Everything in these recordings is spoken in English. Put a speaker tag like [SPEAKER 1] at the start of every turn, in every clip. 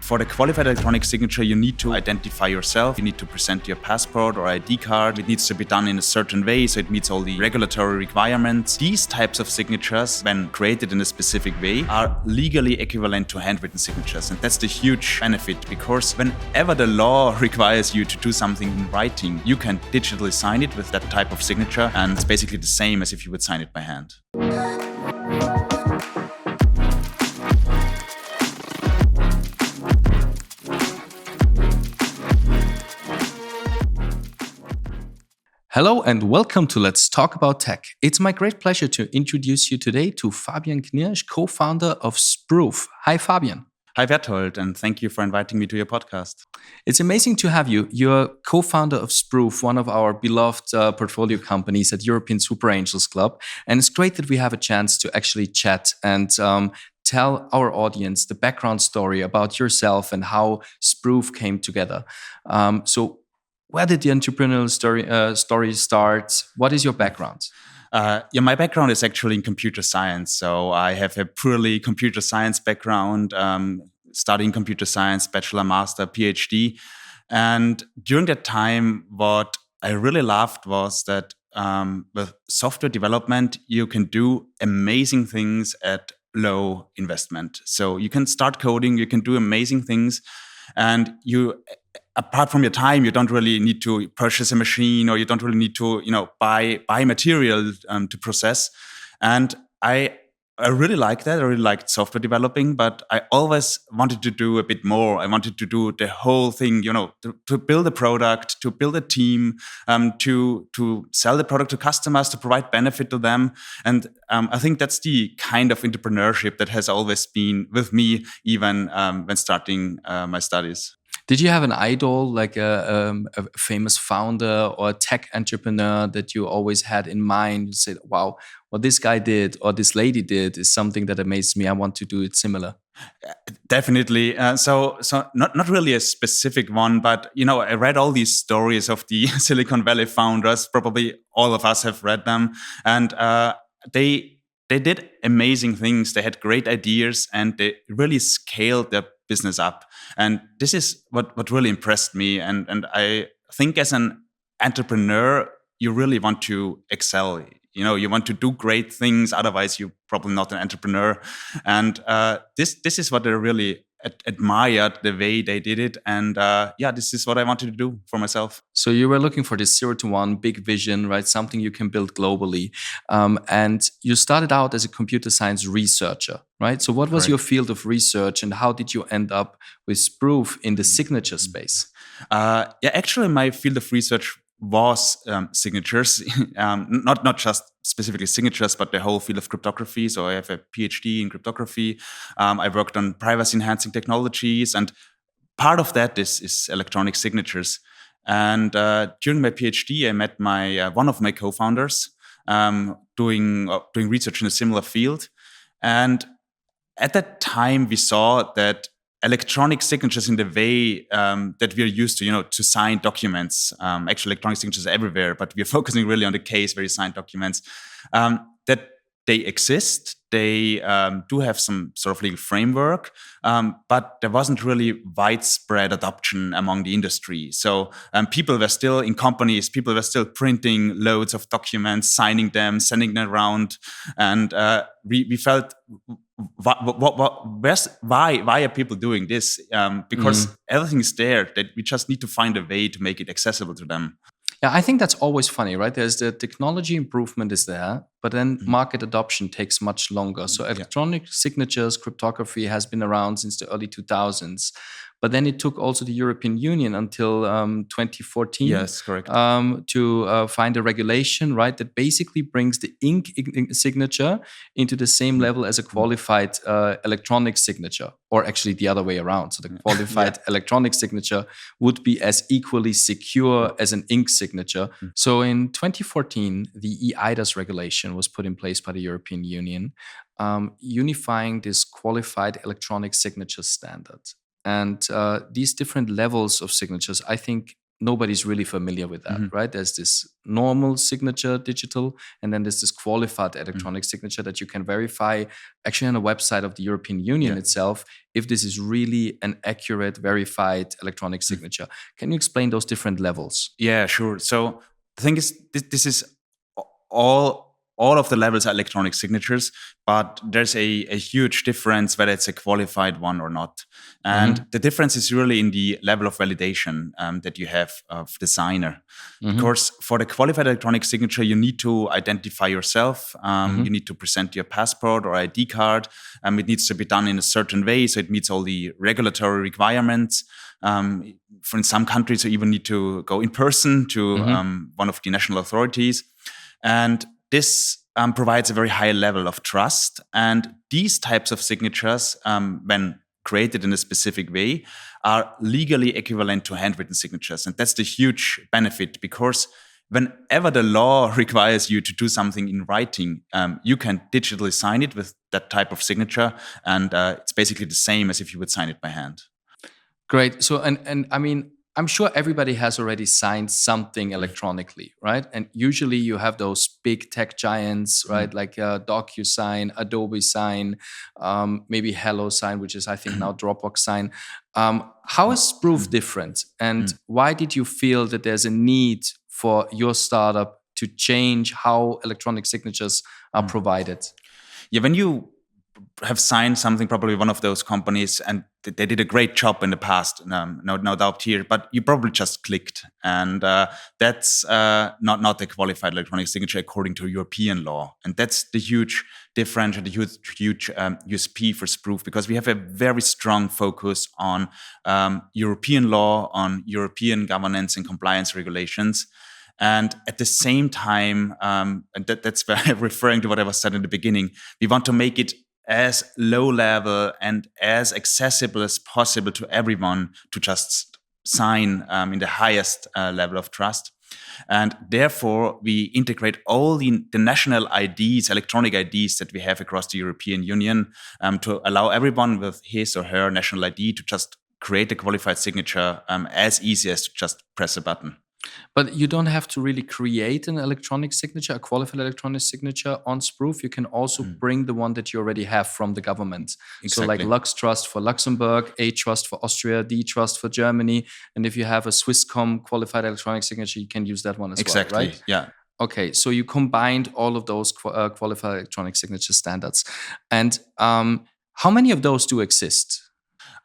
[SPEAKER 1] For the qualified electronic signature, you need to identify yourself. You need to present your passport or ID card. It needs to be done in a certain way, so it meets all the regulatory requirements. These types of signatures, when created in a specific way, are legally equivalent to handwritten signatures. And that's the huge benefit, because whenever the law requires you to do something in writing, you can digitally sign it with that type of signature, and it's basically the same as if you would sign it by hand.
[SPEAKER 2] Hello and welcome to Let's Talk About Tech. It's my great pleasure to introduce you today to Fabian Knirsch, co-founder of Sproof. Hi, Fabian.
[SPEAKER 1] Hi, Berthold, and thank you for inviting me to your podcast.
[SPEAKER 2] It's amazing to have you. You're co-founder of Sproof, one of our beloved portfolio companies at European Super Angels Club. And it's great that we have a chance to actually chat and tell our audience the background story about yourself and how Sproof came together. So where did the entrepreneurial story start? What is your background?
[SPEAKER 1] My background is actually in computer science. So I have a purely computer science background, studying computer science, bachelor, master, PhD. And during that time, what I really loved was that with software development, you can do amazing things at low investment. So you can start coding, you can do amazing things, and apart from your time, you don't really need to purchase a machine, or you don't really need to, buy material to process. And I really like that. I really liked software developing, but I always wanted to do a bit more. I wanted to do the whole thing, to build a product, to build a team, to sell the product to customers, to provide benefit to them. And I think that's the kind of entrepreneurship that has always been with me, even when starting my studies.
[SPEAKER 2] Did you have an idol, like a famous founder or a tech entrepreneur that you always had in mind? You said, wow, what this guy did or this lady did is something that amazed me. I want to do it similar.
[SPEAKER 1] Definitely. So not really a specific one, but, I read all these stories of the Silicon Valley founders. Probably all of us have read them. And they did amazing things. They had great ideas, and they really scaled their business up. And this is what really impressed me. And I think as an entrepreneur, you really want to excel. You want to do great things. Otherwise, you're probably not an entrepreneur. And this is what I really admired, the way they did it. And this is what I wanted to do for myself.
[SPEAKER 2] So you were looking for this 0 to 1 big vision, right? Something you can build globally. And you started out as a computer science researcher, right? So what was your field of research, and how did you end up with Sproof in the signature space?
[SPEAKER 1] Actually, my field of research was signatures, not just specifically signatures, but the whole field of cryptography. So I have a PhD in cryptography. I worked on privacy-enhancing technologies, and part of that is electronic signatures. And during my PhD, I met one of my co-founders doing research in a similar field. And at that time, we saw that electronic signatures, in the way that we're used to sign documents. Actually, electronic signatures are everywhere, but we're focusing really on the case where you sign documents. That they exist. They do have some sort of legal framework, but there wasn't really widespread adoption among the industry. So people were still in companies, people were still printing loads of documents, signing them, sending them around. And we felt, why are people doing this? Because everything's there, that we just need to find a way to make it accessible to them.
[SPEAKER 2] Yeah, I think that's always funny, right? There's the technology improvement is there, but then market adoption takes much longer. So electronic signatures, cryptography has been around since the early 2000s. But then it took also the European Union until 2014
[SPEAKER 1] yes, correct.
[SPEAKER 2] To find a regulation, right, that basically brings the ink signature into the same level as a qualified electronic signature, or actually the other way around. So the qualified electronic signature would be as equally secure as an ink signature. So in 2014, the eIDAS regulation was put in place by the European Union, unifying this qualified electronic signature standard. And these different levels of signatures, I think, nobody's really familiar with that, right? There's this normal signature digital, and then there's this qualified electronic signature that you can verify actually on a website of the European Union itself if this is really an accurate, verified electronic signature. Can you explain those different levels?
[SPEAKER 1] Yeah, sure. So the thing is, this is all of the levels are electronic signatures, but there's a huge difference whether it's a qualified one or not. And the difference is really in the level of validation that you have of the signer. Because for the qualified electronic signature, you need to identify yourself. You need to present your passport or ID card. It needs to be done in a certain way, so it meets all the regulatory requirements. For in some countries, you even need to go in person to one of the national authorities. And this provides a very high level of trust. And these types of signatures, when created in a specific way, are legally equivalent to handwritten signatures. And that's the huge benefit, because whenever the law requires you to do something in writing, you can digitally sign it with that type of signature. And it's basically the same as if you would sign it by hand.
[SPEAKER 2] Great. So, and I mean, I'm sure everybody has already signed something electronically, right? And usually you have those big tech giants, right? Like DocuSign, Adobe Sign, maybe HelloSign, which is I think now Dropbox Sign. How is Sproof different? And why did you feel that there's a need for your startup to change how electronic signatures are provided?
[SPEAKER 1] Yeah, when you have signed something, probably one of those companies, and they did a great job in the past, no doubt here, but you probably just clicked. And that's not a qualified electronic signature according to European law. And that's the huge difference and the huge USP for Sproof, because we have a very strong focus on European law, on European governance and compliance regulations. And at the same time, and that's where I'm referring to what I was said in the beginning, we want to make it as low level and as accessible as possible to everyone to just sign in the highest level of trust. And therefore, we integrate all the national IDs, electronic IDs that we have across the European Union to allow everyone with his or her national ID to just create a qualified signature as easy as to just press a button.
[SPEAKER 2] But you don't have to really create an electronic signature, a qualified electronic signature on Sproof. You can also bring the one that you already have from the government.
[SPEAKER 1] Exactly.
[SPEAKER 2] So like Lux Trust for Luxembourg, A Trust for Austria, D Trust for Germany. And if you have a Swisscom qualified electronic signature, you can use that one as well, right?
[SPEAKER 1] Yeah.
[SPEAKER 2] Okay, so you combined all of those qualified electronic signature standards. And how many of those do exist?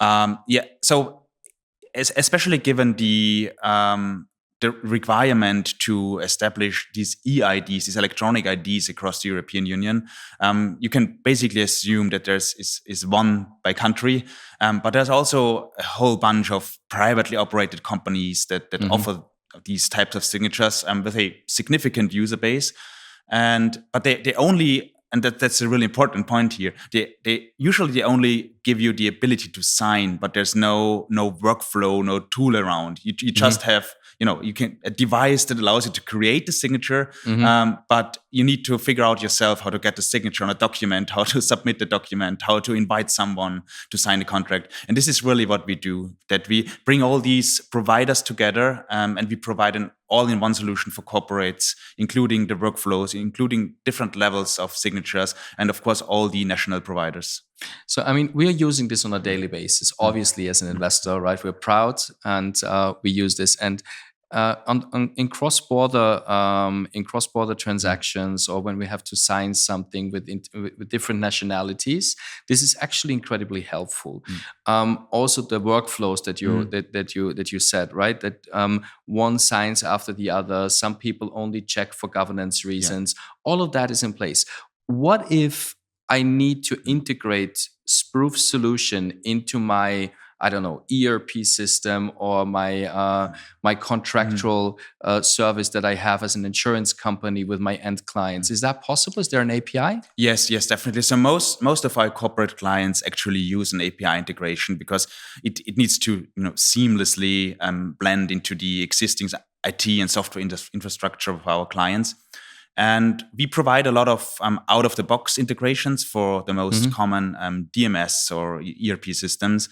[SPEAKER 1] So especially given the requirement to establish these EIDs, these electronic IDs across the European Union, you can basically assume that is one by country, but there's also a whole bunch of privately operated companies that offer these types of signatures with a significant user base, but they only. And that's a really important point here. They usually only give you the ability to sign, but there's no workflow, no tool around. You just have you can a device that allows you to create the signature, but you need to figure out yourself how to get the signature on a document, how to submit the document, how to invite someone to sign the contract. And this is really what we do, that we bring all these providers together and we provide an all-in-one solution for corporates, including the workflows, including different levels of signatures, and of course, all the national providers.
[SPEAKER 2] So, I mean, we are using this on a daily basis, obviously, as an investor, right? We're proud and we use this. And in cross-border transactions, or when we have to sign something with different nationalities, this is actually incredibly helpful. Also, the workflows that you said, right? That one signs after the other. Some people only check for governance reasons. All of that is in place. What if I need to integrate Sproof solution into my, I don't know, ERP system or my contractual service that I have as an insurance company with my end clients? Is that possible? Is there an API?
[SPEAKER 1] Yes, definitely. So most of our corporate clients actually use an API integration because it needs to seamlessly blend into the existing IT and software infrastructure of our clients. And we provide a lot of out-of-the-box integrations for the most common DMS or ERP systems.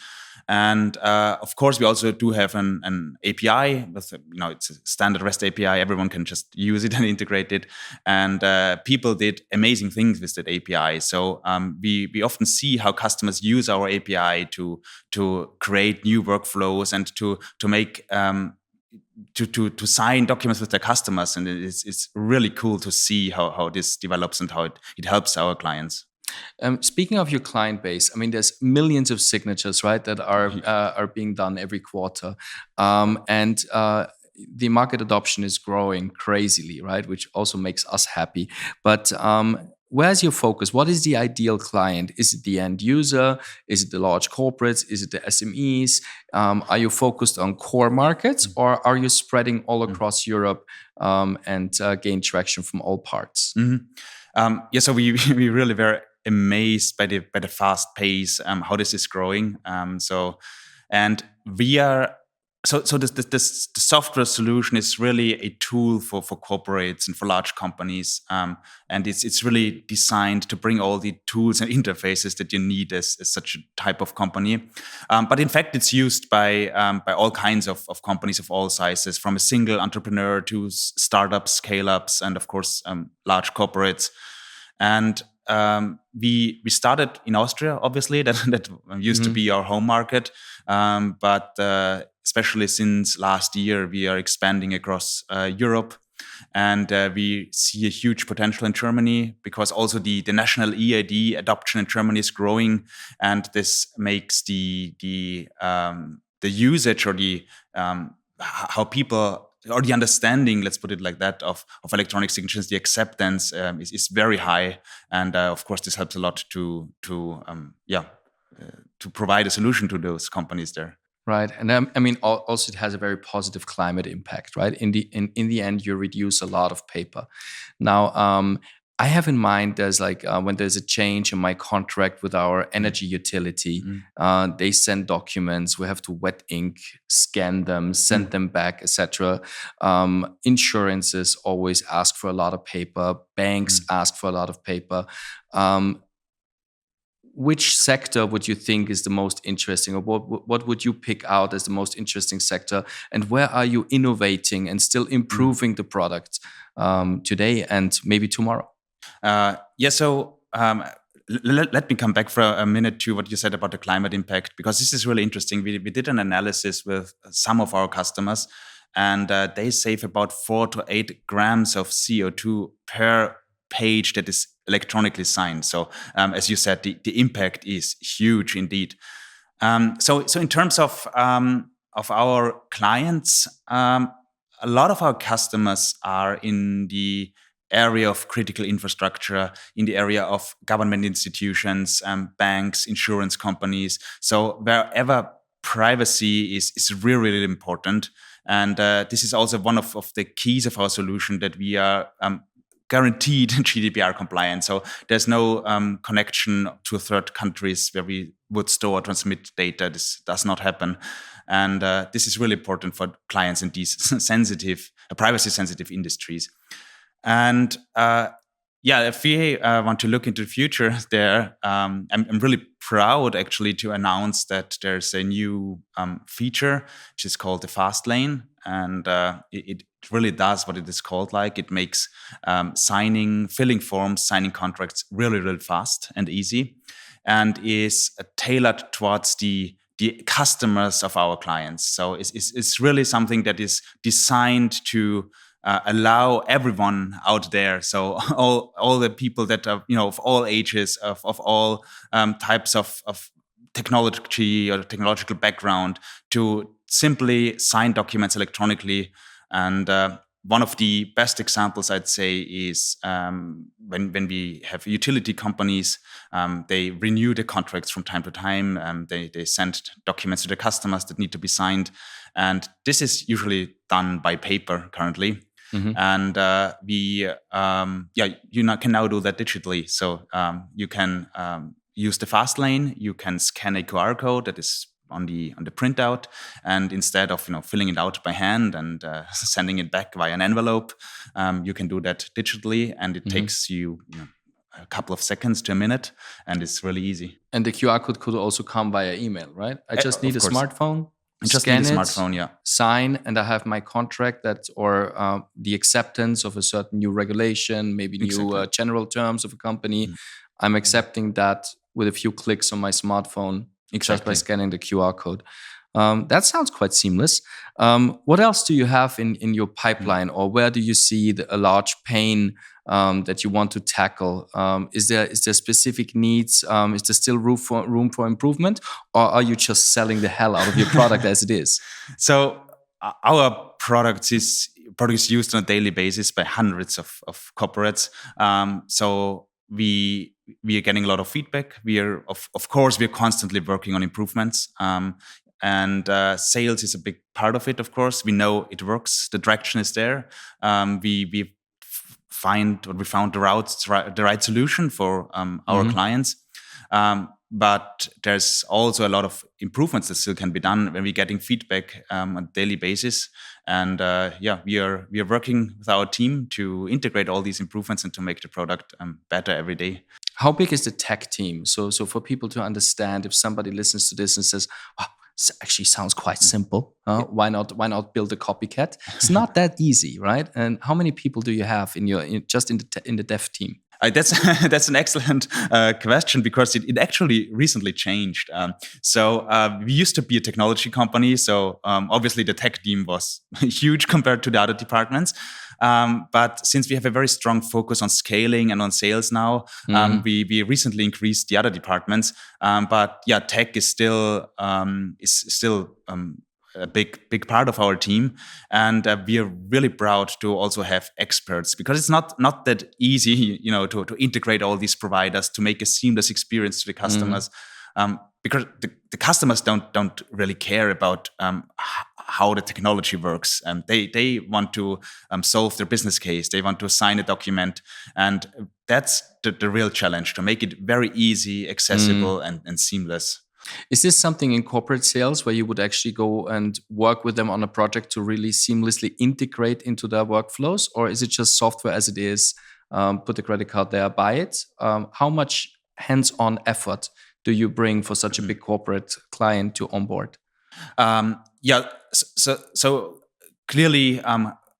[SPEAKER 1] And of course, we also do have an API. With, it's a standard REST API. Everyone can just use it and integrate it. And people did amazing things with that API. So we often see how customers use our API to create new workflows and to make to sign documents with their customers. And it's really cool to see how this develops and how it helps our clients.
[SPEAKER 2] Speaking of your client base, I mean, there's millions of signatures, right, that are being done every quarter, and the market adoption is growing crazily, right, which also makes us happy. But where's your focus? What is the ideal client? Is it the end user? Is it the large corporates? Is it the SMEs? Are you focused on core markets, or are you spreading all across Europe and gain traction from all parts?
[SPEAKER 1] So we really were amazed by the fast pace, how this is growing. The software solution is really a tool for corporates and for large companies, and it's really designed to bring all the tools and interfaces that you need as such a type of company. But in fact, it's used by all kinds of companies of all sizes, from a single entrepreneur to startups, scale-ups, and of course large corporates. And we started in Austria, obviously, that used to be our home market. But especially since last year, we are expanding across Europe. And we see a huge potential in Germany, because also the national EID adoption in Germany is growing. And this makes the usage, or the how people, or the understanding, let's put it like that, of electronic signatures, the acceptance is very high. And of course, this helps a lot to provide a solution to those companies there.
[SPEAKER 2] Right, and I mean, also it has a very positive climate impact, right? In the end, you reduce a lot of paper. Now, I have in mind, there's like when there's a change in my contract with our energy utility, they send documents, we have to wet ink, scan them, send them back, etc. Insurances always ask for a lot of paper. Banks ask for a lot of paper. Which sector would you think is the most interesting, or what would you pick out as the most interesting sector? And where are you innovating and still improving the product today and maybe tomorrow?
[SPEAKER 1] Let me come back for a minute to what you said about the climate impact, because this is really interesting. We did an analysis with some of our customers, and they save about 4 to 8 grams of CO2 per page that is electronically signed. So as you said, the impact is huge indeed. So in terms of our clients, a lot of our customers are in the area of critical infrastructure, in the area of government institutions, banks, insurance companies. So wherever privacy is really, really important. And this is also one of the keys of our solution, that we are guaranteed GDPR compliant. So there's no connection to third countries where we would store or transmit data. This does not happen. And this is really important for clients in these sensitive, privacy-sensitive industries. And if we want to look into the future there, I'm really proud actually to announce that there's a new feature, which is called the Fast Lane. And it really does what it is called. Like, it makes filling forms, signing contracts really, really fast and easy, and is tailored towards the customers of our clients. So it's really something that is designed to allow everyone out there, so all the people that are, of all ages, of all types of technology or technological background, to simply sign documents electronically. And one of the best examples, I'd say, is when we have utility companies, they renew the contracts from time to time. They send documents to the customers that need to be signed. And this is usually done by paper currently. And you can now do that digitally. So you can use the Fast Lane. You can scan a QR code that is on the printout, and instead of filling it out by hand and sending it back via an envelope, you can do that digitally, and it takes you a couple of seconds to a minute, and it's really easy.
[SPEAKER 2] And the QR code could also come via email, right? I just need a smartphone,
[SPEAKER 1] scan it, smartphone, yeah.
[SPEAKER 2] sign, and I have my contract or the acceptance of a certain new regulation, maybe new general terms of a company. I'm accepting that with a few clicks on my smartphone just by scanning the QR code. That sounds quite seamless. What else do you have in your pipeline, or where do you see a large pain that you want to tackle? Is there specific needs? Is there still room for improvement, or are you just selling the hell out of your product as it is?
[SPEAKER 1] So our product is used on a daily basis by hundreds of corporates. So we are getting a lot of feedback. We are of course constantly working on improvements. And sales is a big part of it. Of course, we know it works. The traction is there. We found the right solution for our clients. But there's also a lot of improvements that still can be done when we're getting feedback on a daily basis. And we are working with our team to integrate all these improvements and to make the product better every day.
[SPEAKER 2] How big is the tech team? So for people to understand, if somebody listens to this and says, "Oh, this actually sounds quite simple. Why not build a copycat?" It's not that easy, right? And how many people do you have in the dev team?
[SPEAKER 1] That's an excellent question, because it actually recently changed. So we used to be a technology company, so obviously the tech team was huge compared to the other departments. But since we have a very strong focus on scaling and on sales now, we recently increased the other departments. But yeah, tech is still a big part of our team, and we are really proud to also have experts, because it's not that easy, to integrate all these providers to make a seamless experience to the customers. Because the customers don't really care about how the technology works, and they want to solve their business case. They want to sign a document, and that's the real challenge, to make it very easy, accessible, and seamless.
[SPEAKER 2] Is this something in corporate sales where you would actually go and work with them on a project to really seamlessly integrate into their workflows? Or is it just software as it is, put the credit card there, buy it? How much hands-on effort do you bring for such a big corporate client to onboard?
[SPEAKER 1] So clearly,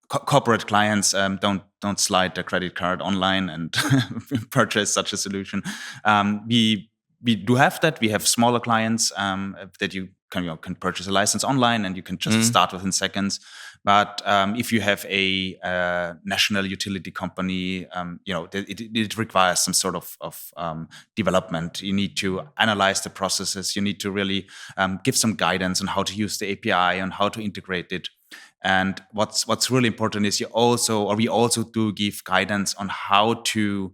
[SPEAKER 1] corporate clients don't slide their credit card online and purchase such a solution. We do have that. We have smaller clients that you can purchase a license online, and you can just start within seconds. But if you have a national utility company, it requires some sort of development. You need to analyze the processes. You need to really give some guidance on how to use the API and how to integrate it. And what's really important is we also do give guidance on how to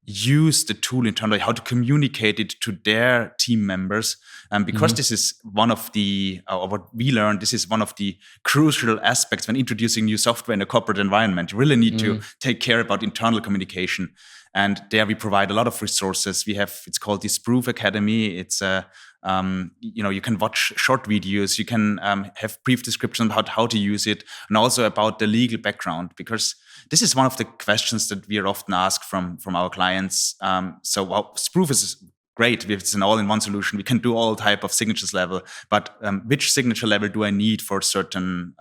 [SPEAKER 1] use the tool internally, how to communicate it to their team members, because this is one of what we learned. This is one of the crucial aspects when introducing new software in a corporate environment. You really need to take care about internal communication, and there we provide a lot of resources. It's called the Sproof Academy. It's you can watch short videos. You can have brief descriptions about how to use it, and also about the legal background, because this is one of the questions that we are often asked from our clients. Sproof is great. It's an all-in-one solution. We can do all type of signatures level, but which signature level do I need for certain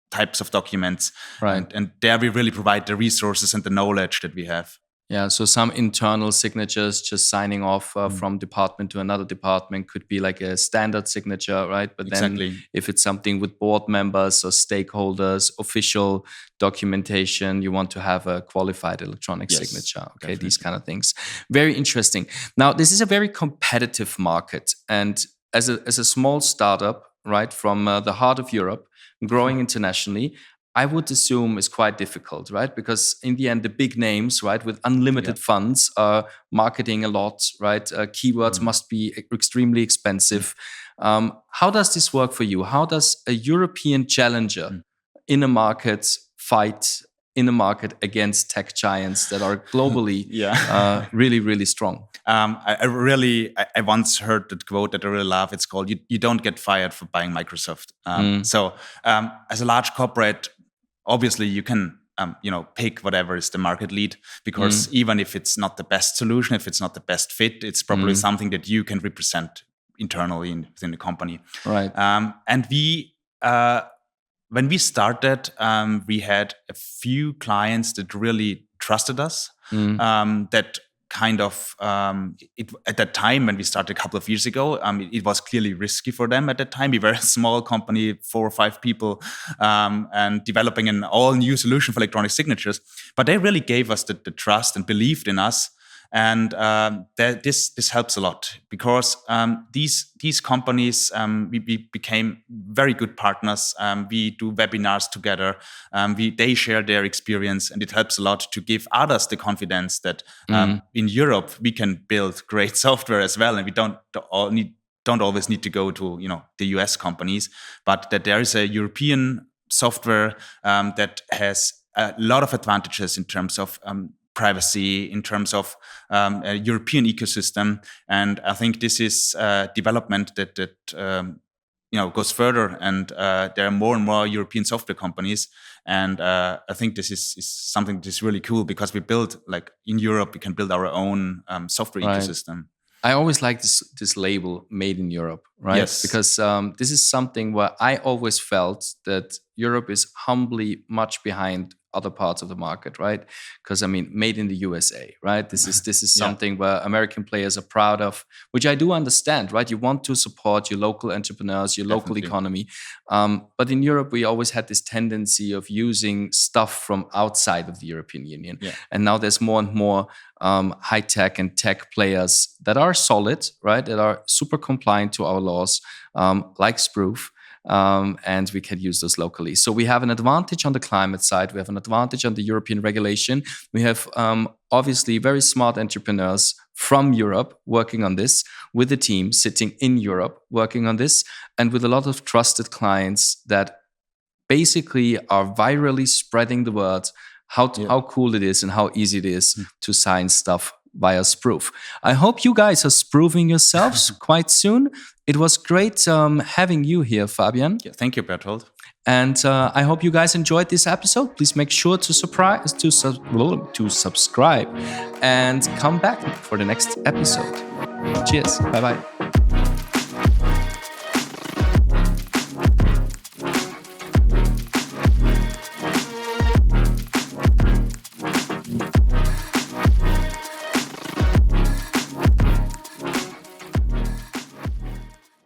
[SPEAKER 1] types of documents?
[SPEAKER 2] Right.
[SPEAKER 1] And there we really provide the resources and the knowledge that we have.
[SPEAKER 2] Yeah, so some internal signatures, just signing off from department to another department, could be like a standard signature, right? But then if it's something with board members or stakeholders, official documentation, you want to have a qualified electronic signature. Okay, definitely. These kind of things. Very interesting. Now, this is a very competitive market. And as a small startup, right, from the heart of Europe, growing internationally, I would assume is quite difficult, right? Because in the end, the big names, right, with unlimited funds are marketing a lot, right? Keywords must be extremely expensive. How does this work for you? How does a European challenger in a market fight in a market against tech giants that are globally really, really strong?
[SPEAKER 1] I once heard that quote that I really love. It's called, you don't get fired for buying Microsoft. So as a large corporate, obviously you can pick whatever is the market lead, because even if it's not the best solution, if it's not the best fit, it's probably something that you can represent internally within the company.
[SPEAKER 2] Right.
[SPEAKER 1] And we, when we started, we had a few clients that really trusted us. That kind of at that time when we started a couple of years ago, it was clearly risky for them at that time. We were a small company, 4 or 5 people, and developing an all new solution for electronic signatures. But they really gave us the trust and believed in us. And this helps a lot, because these companies, we became very good partners. We do webinars together. They share their experience, and it helps a lot to give others the confidence that in Europe we can build great software as well, and we don't always need to go to the US companies, but that there is a European software that has a lot of advantages in terms of privacy, in terms of a European ecosystem. And I think this is development that goes further, and there are more and more European software companies. And I think this is something that is really cool, because we build, like in Europe, we can build our own software ecosystem.
[SPEAKER 2] I always like this label, made in Europe, right?
[SPEAKER 1] Yes.
[SPEAKER 2] Because this is something where I always felt that Europe is humbly much behind other parts of the market, right? Because made in the USA, right? This is something where American players are proud of, which I do understand, right? You want to support your local entrepreneurs, your local economy. But in Europe, we always had this tendency of using stuff from outside of the European Union. Yeah. And now there's more and more high tech and tech players that are solid, right? That are super compliant to our laws, like Sproof. And we can use those locally. So we have an advantage on the climate side. We have an advantage on the European regulation. We have obviously very smart entrepreneurs from Europe working on this, with a team sitting in Europe working on this, and with a lot of trusted clients that basically are virally spreading the word how cool it is and how easy it is to sign stuff via Sproof. I hope you guys are sproofing yourselves quite soon. It was great having you here, Fabian.
[SPEAKER 1] Yeah, thank you, Berthold.
[SPEAKER 2] And I hope you guys enjoyed this episode. Please make sure to subscribe and come back for the next episode. Cheers. Bye-bye.